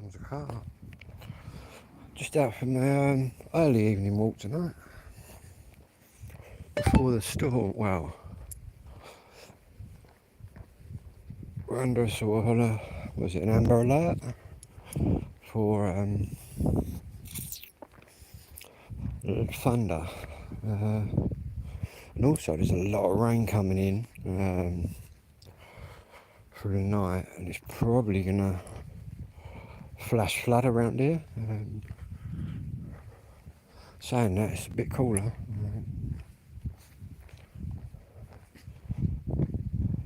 comes a car. Just out from the early evening walk tonight. Before the storm. Well, we're under sort of was it an amber alert for thunder. And also there's a lot of rain coming in through the night, and it's probably gonna flash flood around here. Saying that, it's a bit cooler.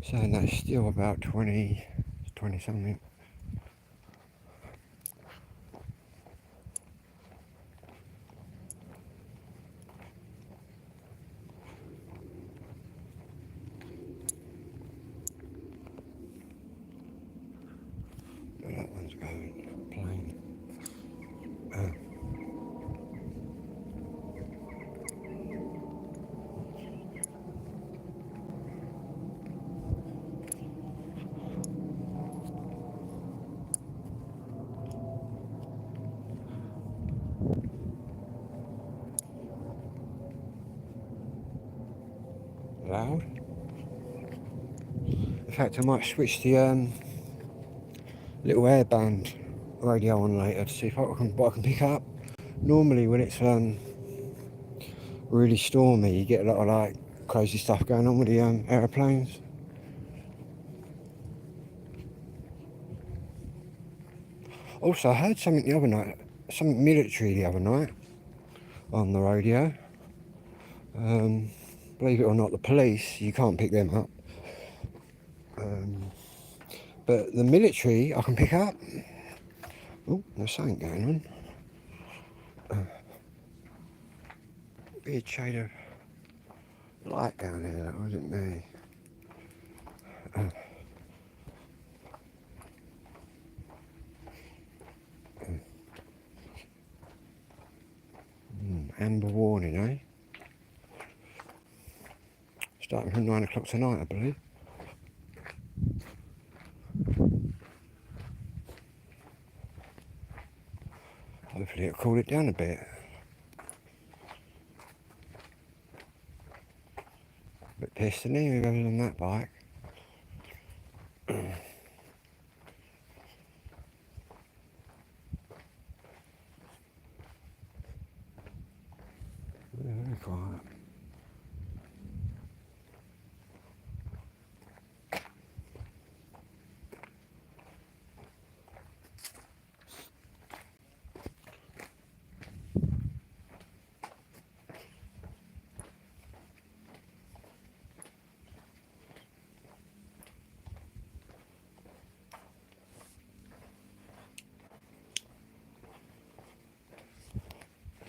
Saying that, it's still about 20 something. That one's going plain. Loud. In fact, I might switch the little airband radio on later to see if what I can pick up. Normally, when it's really stormy, you get a lot of like crazy stuff going on with the aeroplanes. Also, I heard something the other night, something military the other night on the radio. Believe it or not, the police, you can't pick them up. But the military, I can pick up. Oh, there's something going on. Weird shade of light down there, that wasn't me. Amber warning, eh? Starting from 9 o'clock tonight, I believe. Hopefully it'll cool it down a bit. Bit pissed, isn't he, whoever's on that bike? Very quiet.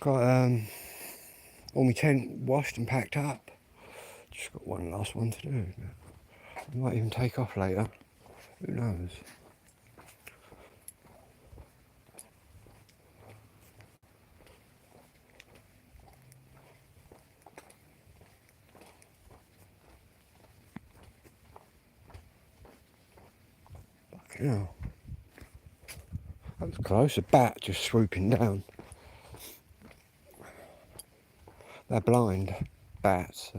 Got all my tent washed and packed up. Just got one last one to do. I might even take off later. Who knows? Fucking hell. That was close. A bat just swooping down. They're blind bats.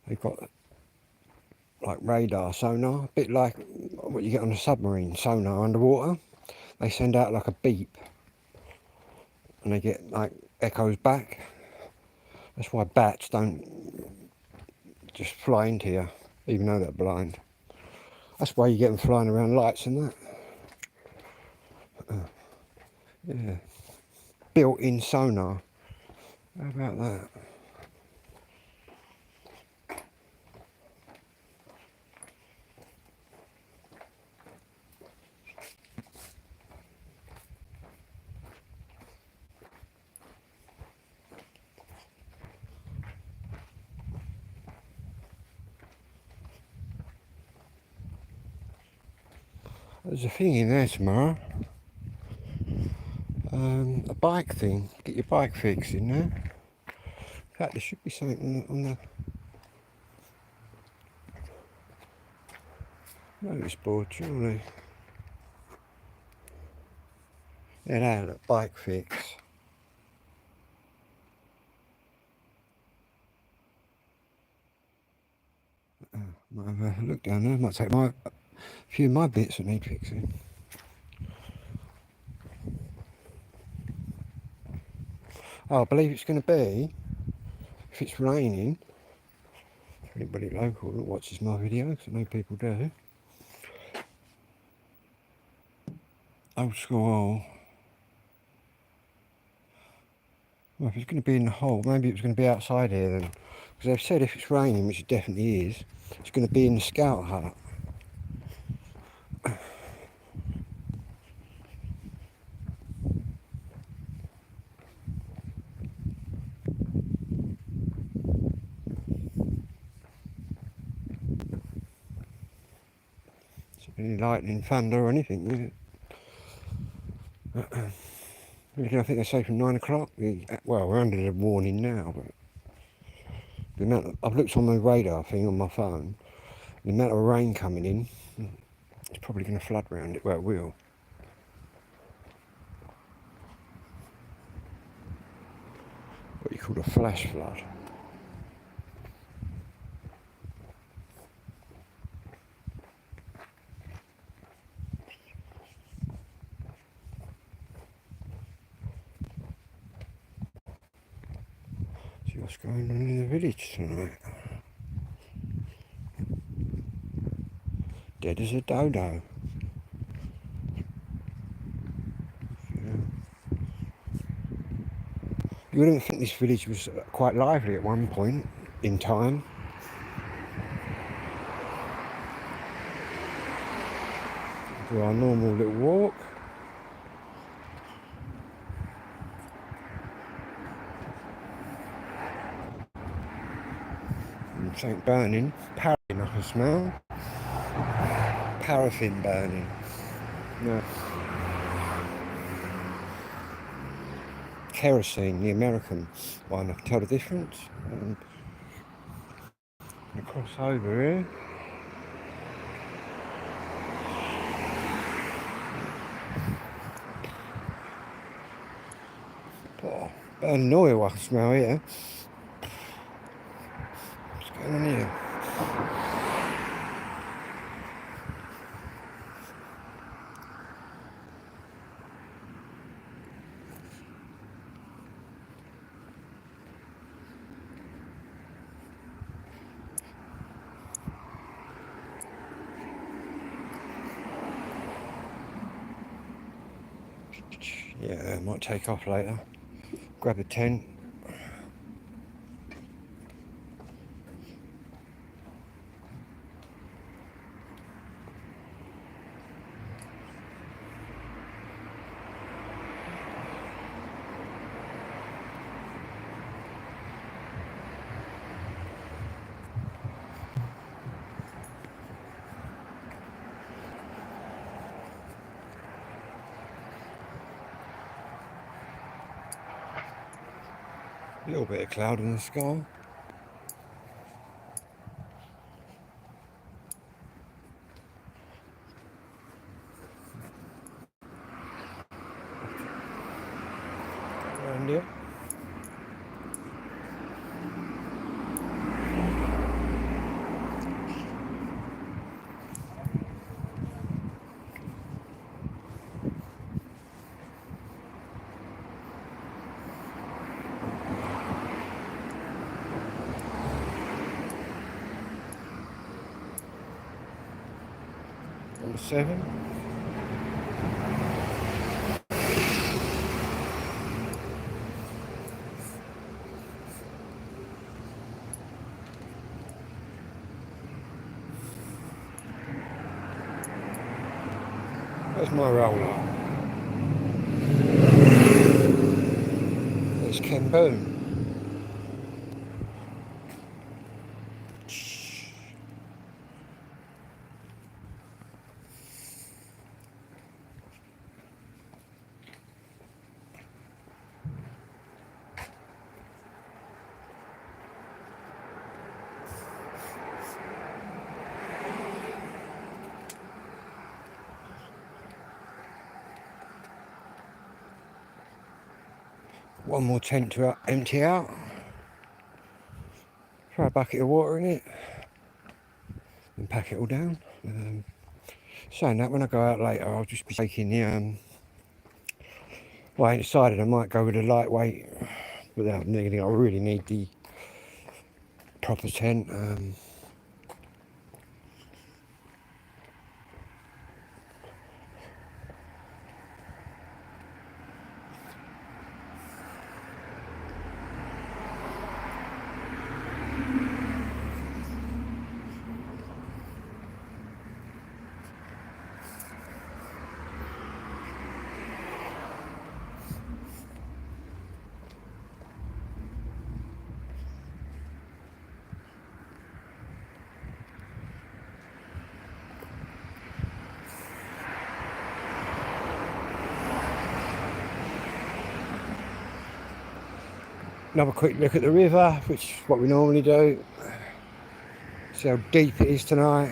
They've got like radar sonar, a bit like what you get on a submarine sonar underwater. They send out like a beep and they get like echoes back. That's why bats don't just fly into you, even though they're blind. That's why you get them flying around lights and that. Yeah. Built-in sonar. How about that? There's a thing in there tomorrow. A bike thing. Get your bike fixed in there. In fact, there should be something on the... Notice board, surely. Yeah, now look, bike fix. Might have a look down there. Might take a few of my bits that need fixing. Oh, I believe it's going to be, if it's raining, for anybody local that watches my videos, I know people do. Old school. Well, if it's going to be in the hole, maybe it was going to be outside here then. Because they've said if it's raining, which it definitely is, it's going to be in the scout hut. Any lightning, thunder or anything, is it? I think they say from 9 o'clock. Well, we're under the warning now, but the amount I've looked on the radar thing on my phone, the amount of rain coming in, it's probably going to flood around it. Well, it will. What you call a flash flood. See what's going on in the village tonight. Dead as a dodo. You wouldn't think this village was quite lively at one point in time. Do our normal little walk. And something burning. Paraffin I can smell. Paraffin burning. No. Kerosene, the American one, I can tell the difference. Cross over here. Oh, burning oil I can smell here. What's going on here? Yeah, I might take off later. Grab a tent. A little bit of cloud in the sky. Around here. Number 7. There's my roller. There's Ken Boone. One more tent to empty out. Throw a bucket of water in it and pack it all down. Saying that, when I go out later, I'll just be taking the well, I ain't decided, I might go with a lightweight without needing. I really need the proper tent. Another quick look at the river, which is what we normally do. See how deep it is tonight.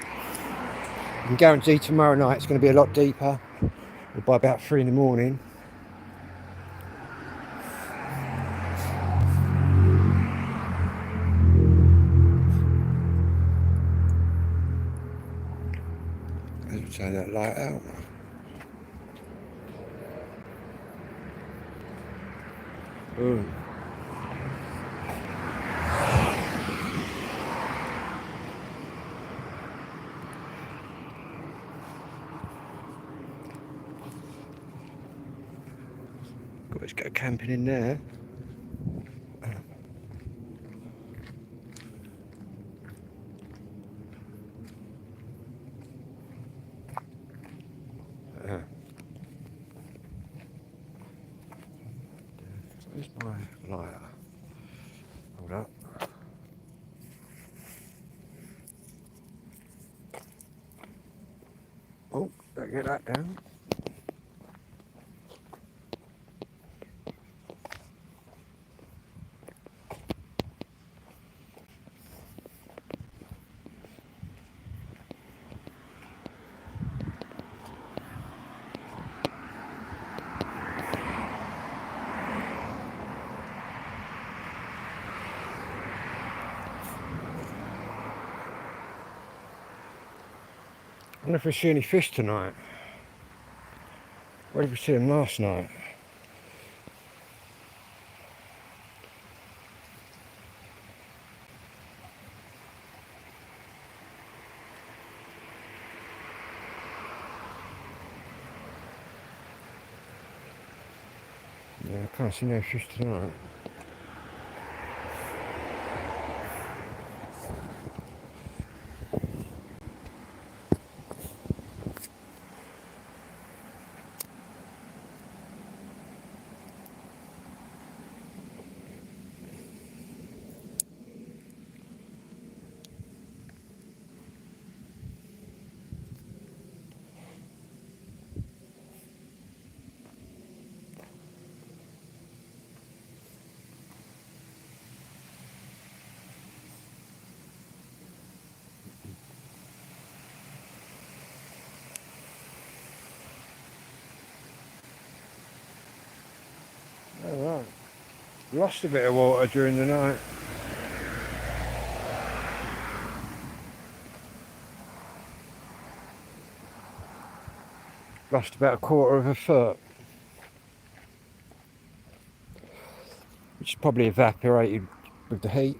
I can guarantee tomorrow night it's going to be a lot deeper, by about 3 in the morning. Let's turn that light out. Ooh. Let's go camping in there. Where's my lighter? Hold up. Oh, don't get that down. I wonder if we see any fish tonight. Where did we see them last night? Yeah, I can't see no fish tonight. Oh, right. Lost a bit of water during the night. Lost about 1/4 of a foot. Which is probably evaporated with the heat.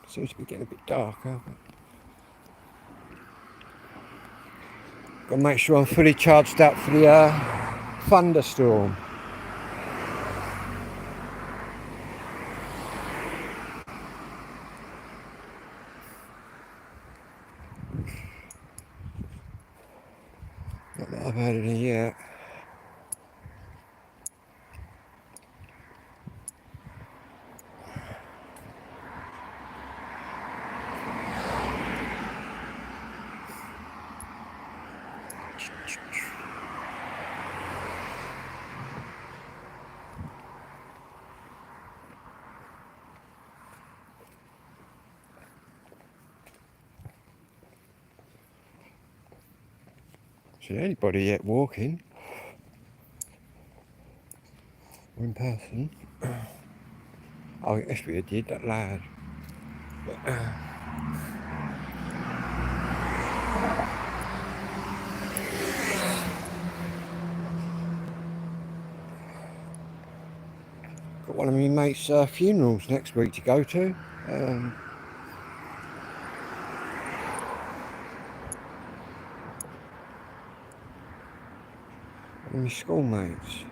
Seems to be getting a bit darker. Got to make sure I'm fully charged up for the thunderstorm. Not that I've had any yet. see anybody yet walking or in person. Oh, yes, we did, that lad. Got one of my mates' funerals next week to go to. One of my schoolmates.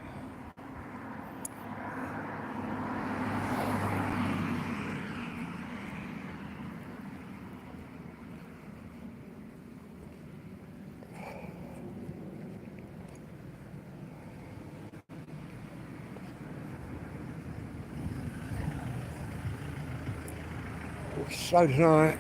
It's slow tonight.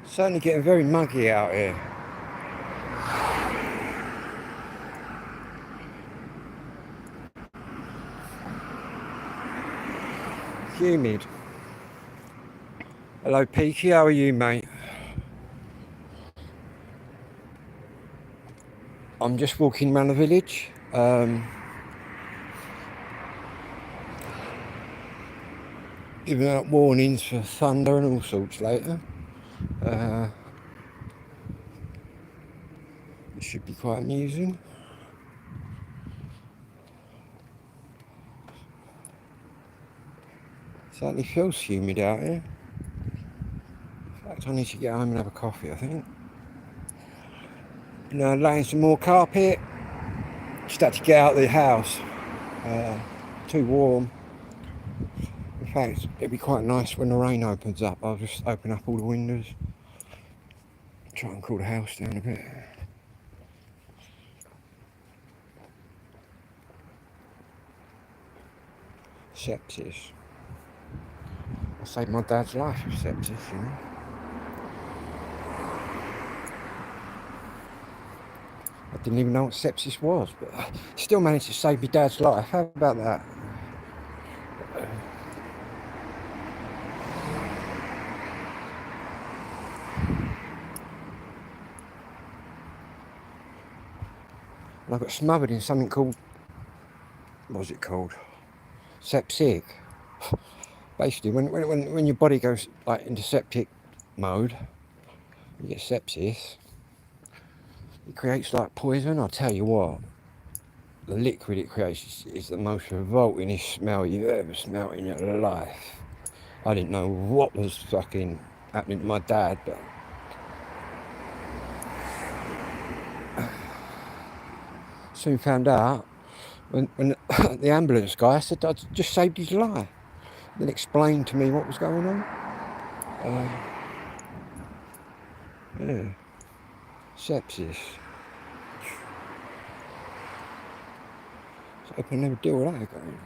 Certainly getting very muggy out here. Humid. Hello Peaky, how are you, mate? I'm just walking around the village. Giving out warnings for thunder and all sorts later. It should be quite amusing. Certainly feels humid out here. In fact, I need to get home and have a coffee, I think. Now laying some more carpet. Just had to get out of the house. Too warm. In fact, it'd be quite nice when the rain opens up. I'll just open up all the windows. Try and cool the house down a bit. Sepsis. I saved my dad's life with sepsis, you know. I didn't even know what sepsis was, but I still managed to save my dad's life. How about that? And I got smothered in something called, what was it called? Septic. Basically, when your body goes like into septic mode, you get sepsis. It creates like poison. I'll tell you what, the liquid it creates is the most revoltingest smell you've ever smelled in your life. I didn't know what was fucking happening to my dad, but soon found out when the ambulance guy said I'd just saved his life. Then explained to me what was going on. Yeah, sepsis. So I hope I never deal with that again.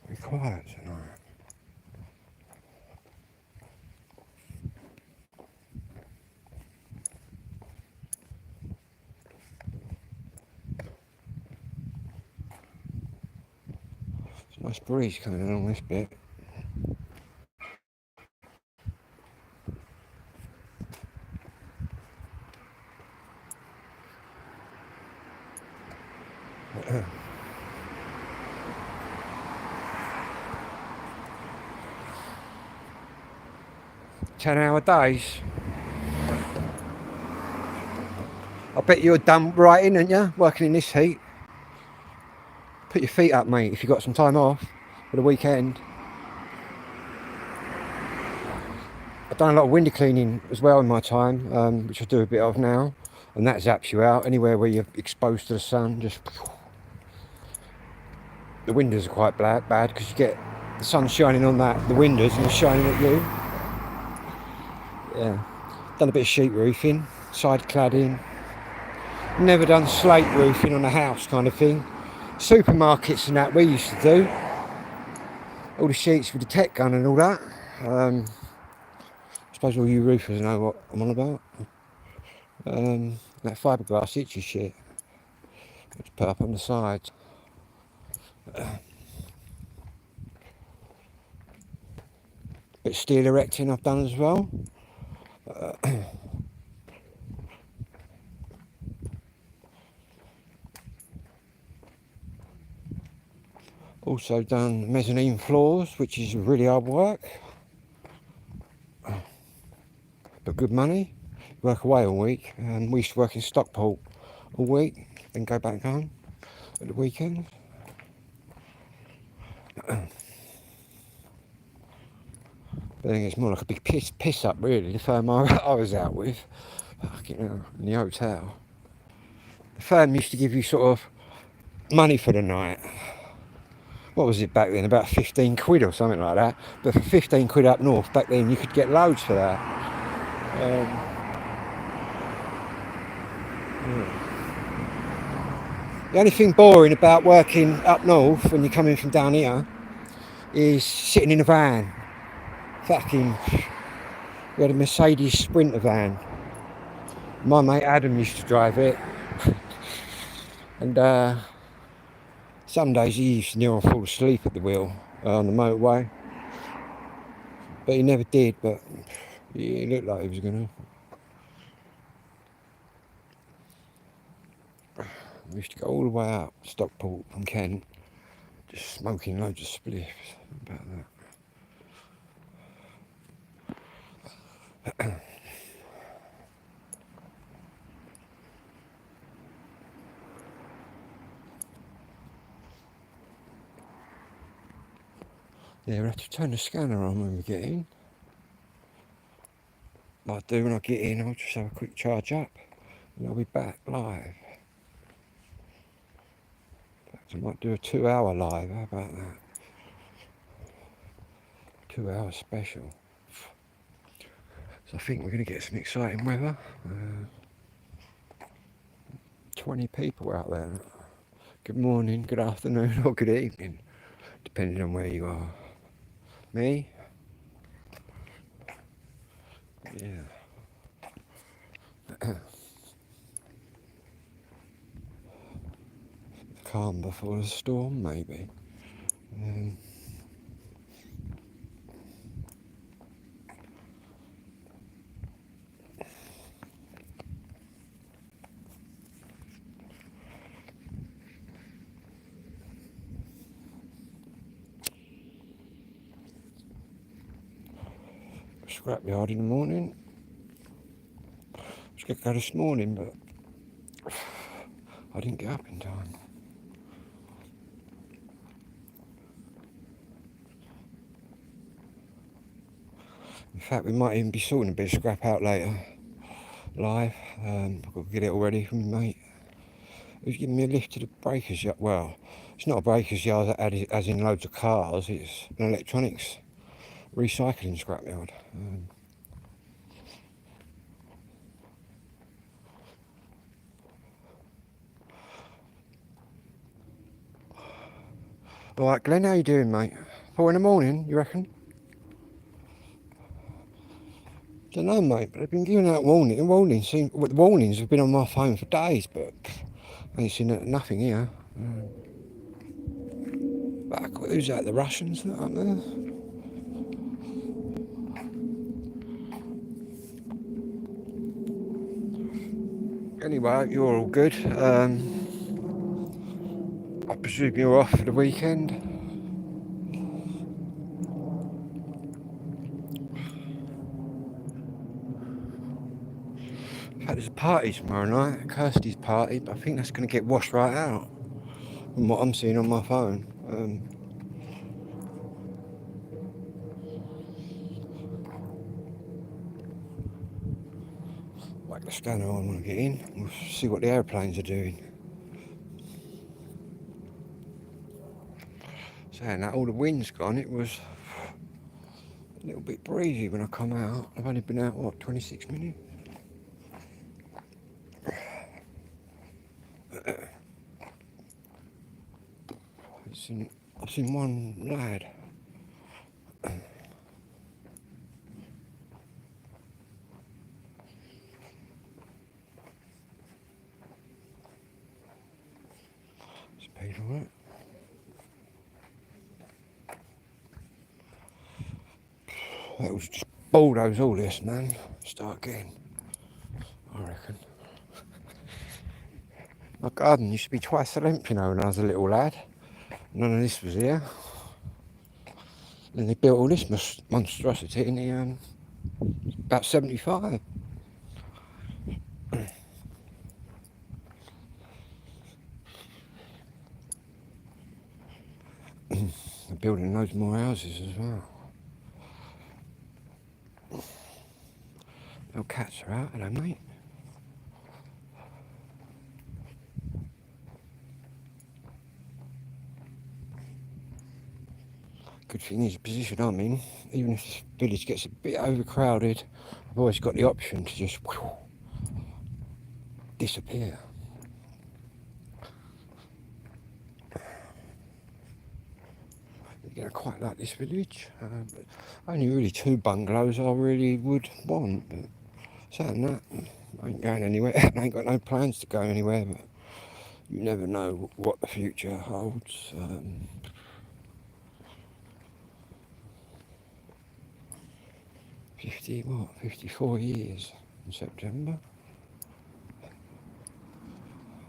Be quiet tonight. It's a nice breeze coming along this bit. "10-hour days. I bet you're done writing, aren't you? Working in this heat. Put your feet up, mate, if you've got some time off for the weekend." I've done a lot of window cleaning as well in my time, which I do a bit of now, and that zaps you out. Anywhere where you're exposed to the sun, just the windows are quite bad because you get the sun shining on the windows and it's shining at you. Yeah, Done a bit of sheet roofing, side cladding. Never done slate roofing on a house kind of thing. Supermarkets and that we used to do. All the sheets with the tech gun and all that. I suppose all you roofers know what I'm on about. That fiberglass itchy shit. It's put up on the sides. Bit of steel erecting I've done as well. Also done mezzanine floors, which is really hard work, but good money. Work away all week. We used to work in Stockport all week, then go back home at the weekend. But I think it's more like a big piss up really, the firm I was out with, in the hotel. The firm used to give you sort of money for the night. What was it back then, about 15 quid or something like that. But for 15 quid up north back then you could get loads for that. Yeah. The only thing boring about working up north when you're coming from down here is sitting in a van. Fucking, we had a Mercedes Sprinter van. My mate Adam used to drive it. And some days he used to nearly fall asleep at the wheel on the motorway. But he never did, but he looked like he was going to. We used to go all the way up Stockport from Kent, just smoking loads of spliffs about that. Yeah, we have to turn the scanner on when we get in. Like I do when I get in, I'll just have a quick charge up and I'll be back live. In fact, I might do a 2-hour live, how about that? 2-hour special. So I think we're going to get some exciting weather. 20 people out there. Good morning, good afternoon or good evening, depending on where you are. Me? Yeah. Calm before the storm, maybe. Scrapyard in the morning. I was going to go this morning, but I didn't get up in time. In fact, we might even be sorting a bit of scrap out later, live. I've got to get it all ready for my mate. Who's giving me a lift to the breakers yard. Well, it's not a breakers yard as in loads of cars, it's an electronics recycling scrapyard. Alright, Glenn, how you doing, mate? 4 in the morning, you reckon? Don't know, mate, but they've been giving out warnings. The warnings have been on my phone for days, but I ain't seen nothing here. Who's that? The Russians up there? Anyway, you're all good. I presume you're off for the weekend. In fact, there's a party tomorrow night, Kirsty's party, but I think that's going to get washed right out from what I'm seeing on my phone. Whack the scanner on when I get in. We'll see what the airplanes are doing. Saying that, all the wind's gone. It was a little bit breezy when I come out. I've only been out, what, 26 minutes? I've seen one lad. Speed all right. That was just bulldoze all this, man. Start again, I reckon. My garden used to be twice the length, you know, when I was a little lad. None of this was here. Then they built all this monstrosity in the, about 75. They're building loads more houses as well. Little cats are out, hello mate. Good thing is the position I'm in, even if this village gets a bit overcrowded, I've always got the option to just disappear. I quite like this village. But only really 2 bungalows I really would want, but saying that, I ain't going anywhere. I ain't got no plans to go anywhere, but you never know what the future holds. 54 years in September.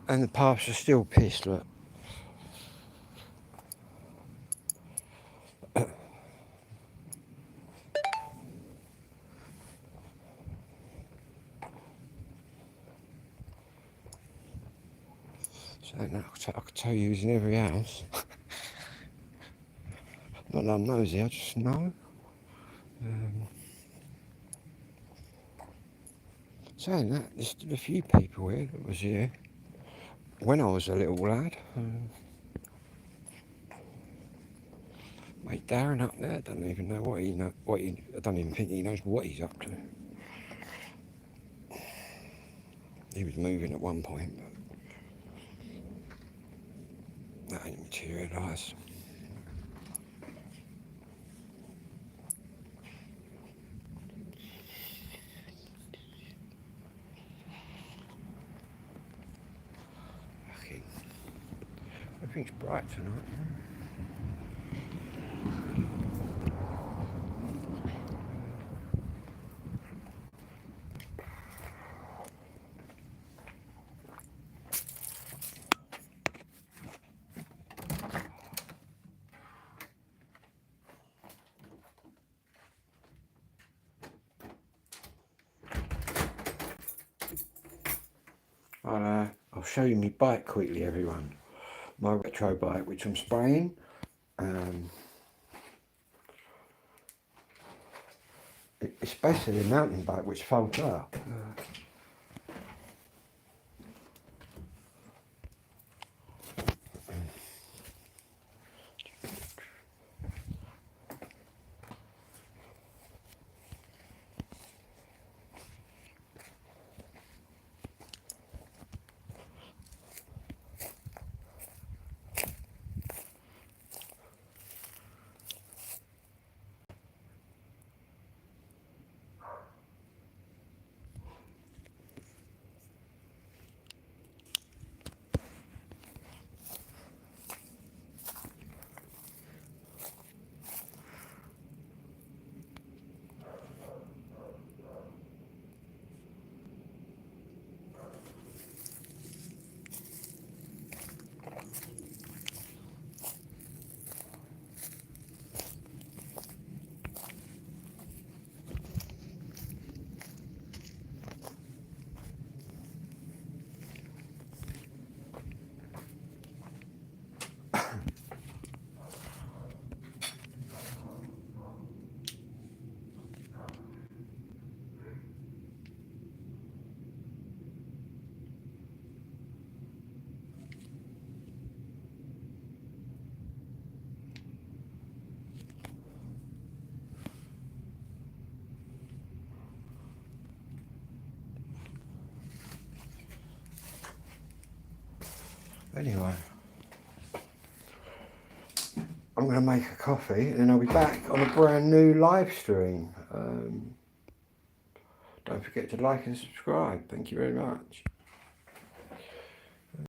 And the paths are still pissed, look. So I could tell you who's in every house. Not that I'm nosy, I just know. Saying that, there's still a few people here that was here when I was a little lad. Mate Darren up there, don't even know I don't even think he knows what he's up to. He was moving at one point, but that ain't materialised. Everything's bright tonight. I'll show you my bike quickly, everyone. My retro bike, which I'm spraying. It's basically a mountain bike which folds up. Anyway, I'm going to make a coffee and then I'll be back on a brand new live stream. Don't forget to like and subscribe. Thank you very much.